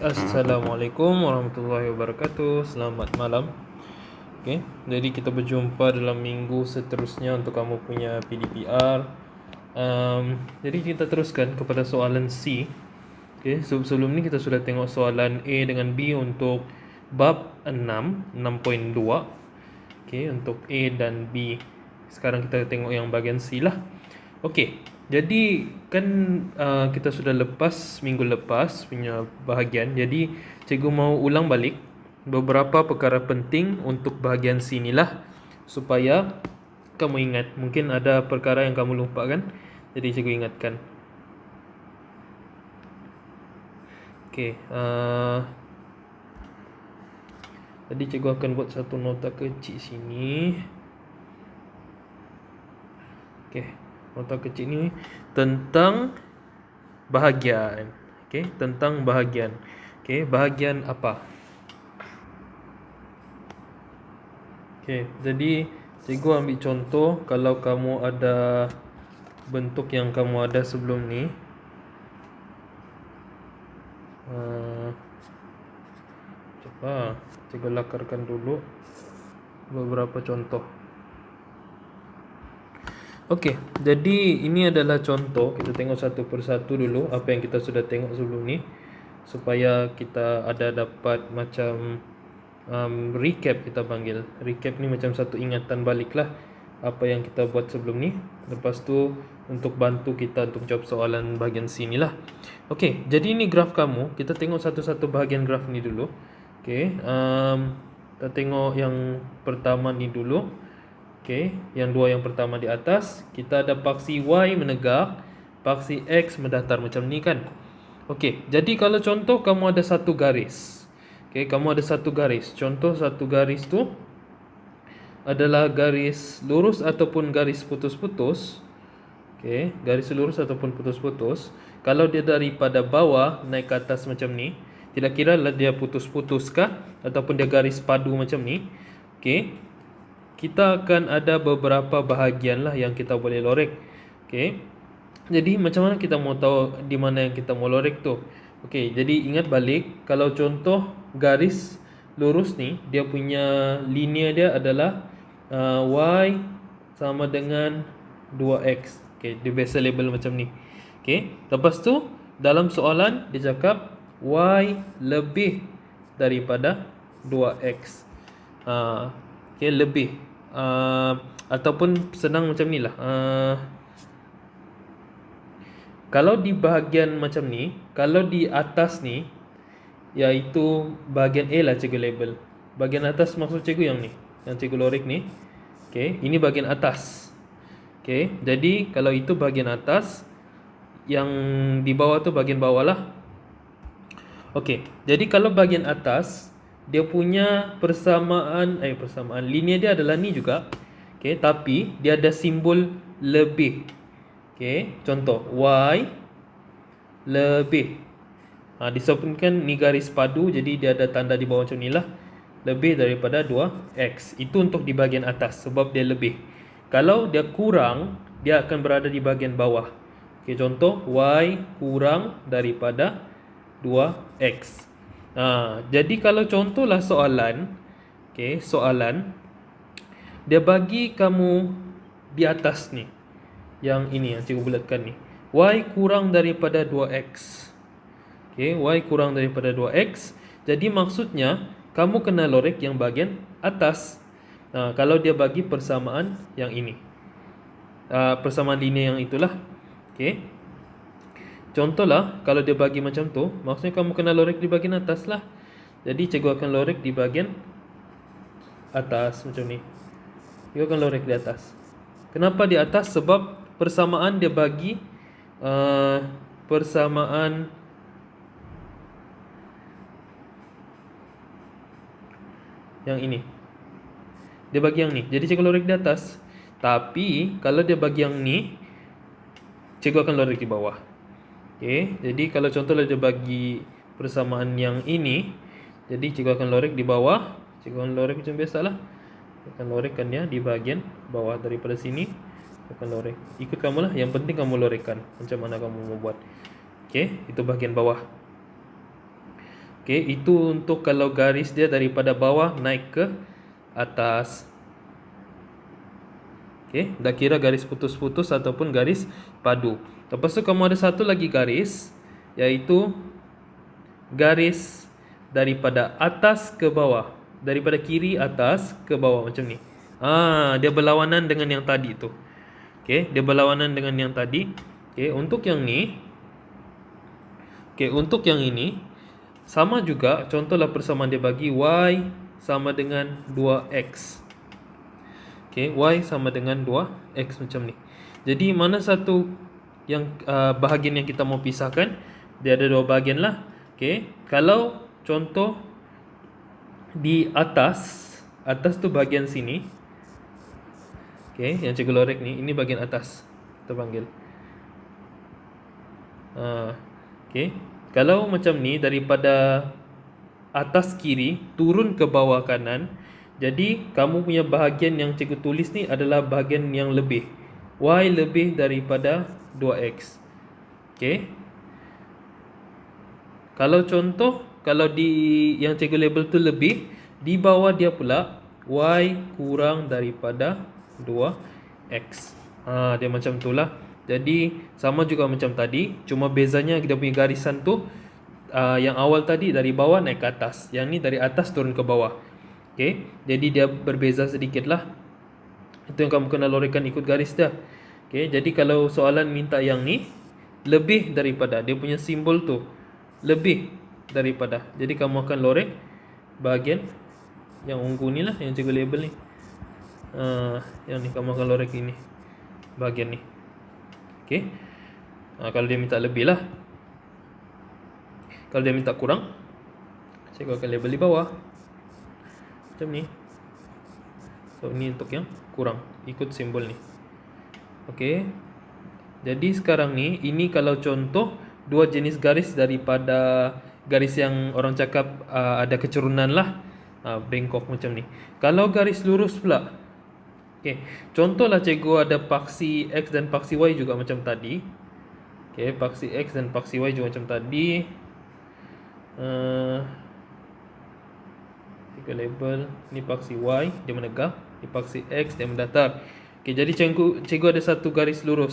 Assalamualaikum warahmatullahi wabarakatuh. Selamat malam. Jadi kita berjumpa dalam minggu seterusnya untuk kamu punya PDPR. Jadi kita teruskan kepada soalan C. Sebelum ni kita sudah tengok soalan A dengan B untuk bab 6.2. Untuk A dan B. Sekarang kita tengok yang bahagian C lah. Jadi kan kita sudah lepas minggu lepas punya bahagian. Jadi cikgu mau ulang balik beberapa perkara penting untuk bahagian sini lah, supaya kamu ingat. Mungkin ada perkara yang kamu lupa kan, jadi cikgu ingatkan. Jadi cikgu akan buat satu nota kecil sini. Nota kecil ni tentang bahagian. Tentang bahagian. Bahagian apa? Jadi cikgu ambil contoh. Kalau kamu ada bentuk yang kamu ada sebelum ni, coba cikgu lakarkan dulu beberapa contoh. Jadi ini adalah contoh. Kita tengok satu persatu dulu apa yang kita sudah tengok sebelum ni, supaya kita ada dapat macam recap. Kita panggil recap ni macam satu ingatan balik lah apa yang kita buat sebelum ni. Lepas tu untuk bantu kita untuk jawab soalan bahagian sini lah. Jadi ini graf kamu. Kita tengok satu-satu bahagian graf ni dulu. Kita tengok yang pertama ni dulu. Yang dua yang pertama di atas, kita ada paksi Y menegak, paksi X mendatar macam ni kan. Jadi kalau contoh kamu ada satu garis. Kamu ada satu garis. Contoh satu garis tu adalah garis lurus ataupun garis putus-putus. Garis lurus ataupun putus-putus. Kalau dia daripada bawah naik ke atas macam ni, tidak kira lah dia putus-putus kah ataupun dia garis padu macam ni. Kita akan ada beberapa bahagian lah yang kita boleh lorek. Jadi macam mana kita mau tahu di mana yang kita mau lorek tu? Jadi ingat balik, kalau contoh garis lurus ni, dia punya linear dia adalah Y sama dengan 2X. Dia biasa label macam ni. Lepas tu dalam soalan dia cakap Y lebih daripada 2X. Lebih. Ataupun senang macam ni lah. Kalau di bahagian macam ni, kalau di atas ni, iaitu bahagian A lah cikgu label. Bahagian atas maksud cikgu yang ni, yang cikgu lorek ni. Ini bahagian atas. Jadi kalau itu bahagian atas, yang di bawah tu bahagian bawah lah. Jadi kalau bahagian atas, dia punya persamaan linear dia adalah ni juga. Tapi dia ada simbol lebih. Contoh Y lebih. Disebutkan ni garis padu, jadi dia ada tanda di bawah macam ni lah. Lebih daripada 2X. Itu untuk di bahagian atas sebab dia lebih. Kalau dia kurang, dia akan berada di bahagian bawah. Contoh Y kurang daripada 2X. Jadi kalau contohlah soalan, soalan dia bagi kamu di atas ni, yang ini yang cikgu bulatkan ni, Y kurang daripada 2X. Y kurang daripada 2X. Jadi maksudnya kamu kena lorek yang bahagian atas. Kalau dia bagi persamaan yang ini, persamaan linear yang itulah. Contohlah kalau dia bagi macam tu, maksudnya kamu kena lorek di bahagian atas lah. Jadi cikgu akan lorek di bahagian atas macam ni. Cikgu akan lorek di atas. Kenapa di atas? Sebab persamaan dia bagi persamaan yang ini. Dia bagi yang ni, jadi cikgu lorek di atas. Tapi kalau dia bagi yang ni, cikgu akan lorek di bawah. Jadi kalau contohlah dia bagi persamaan yang ini, jadi cikgu akan lorek di bawah. Cikgu akan lorek macam biasalah. Akan lorekkan dia di bahagian bawah. Daripada sini akan lorek. Ikut kamu lah, yang penting kamu lorekkan macam mana kamu mau buat. Itu bahagian bawah. Okey, itu untuk kalau garis dia daripada bawah naik ke atas. Okey, dah kira garis putus-putus ataupun garis padu. Lepas tu kamu ada satu lagi garis, iaitu garis daripada atas ke bawah, daripada kiri atas ke bawah macam ni. Dia berlawanan dengan yang tadi tu. Okey, dia berlawanan dengan yang tadi. Okey, untuk yang ni, untuk yang ini sama juga. Contohlah persamaan dia bagi y sama dengan 2x. Okey, y sama dengan 2x macam ni. Jadi mana satu yang bahagian yang kita mau pisahkan? Dia ada dua bahagian lah. Okey, kalau contoh di atas tu bahagian sini. Okey, yang cikgu lorek ni, ini bahagian atas kita panggil. Okey, kalau macam ni daripada atas kiri turun ke bawah kanan, jadi kamu punya bahagian yang cikgu tulis ni adalah bahagian yang lebih. Y lebih daripada 2x. Okey. Kalau contoh, kalau di yang cikgu label tu lebih, di bawah dia pula y kurang daripada 2x. Dia macam tu lah. Jadi sama juga macam tadi, cuma bezanya dia punya garisan tu yang awal tadi dari bawah naik ke atas, yang ni dari atas turun ke bawah. Okey, jadi dia berbeza sedikit lah. Itu yang kamu kena lorikkan ikut garis dah. Okey, jadi kalau soalan minta yang ni, lebih daripada, dia punya simbol tu lebih daripada, jadi kamu akan lorek bahagian yang ungu ni lah, yang cikgu label ni. Yang ni kamu akan lorek ini, bahagian ni. Okey. Kalau dia minta lebih lah. Kalau dia minta kurang, cikgu akan label di bawah macam ni. So ni untuk yang kurang, ikut simbol ni. Okey. Jadi sekarang ni, ini kalau contoh dua jenis garis daripada garis yang orang cakap ada kecurunan lah, bengkok macam ni. Kalau garis lurus pula, okey, contohlah cikgu ada paksi X dan paksi Y juga macam tadi. Okey, paksi X dan paksi Y juga macam tadi. Tiga label, ni paksi Y dia menegak, ni paksi X dia mendatar. Okey, jadi cikgu ada satu garis lurus.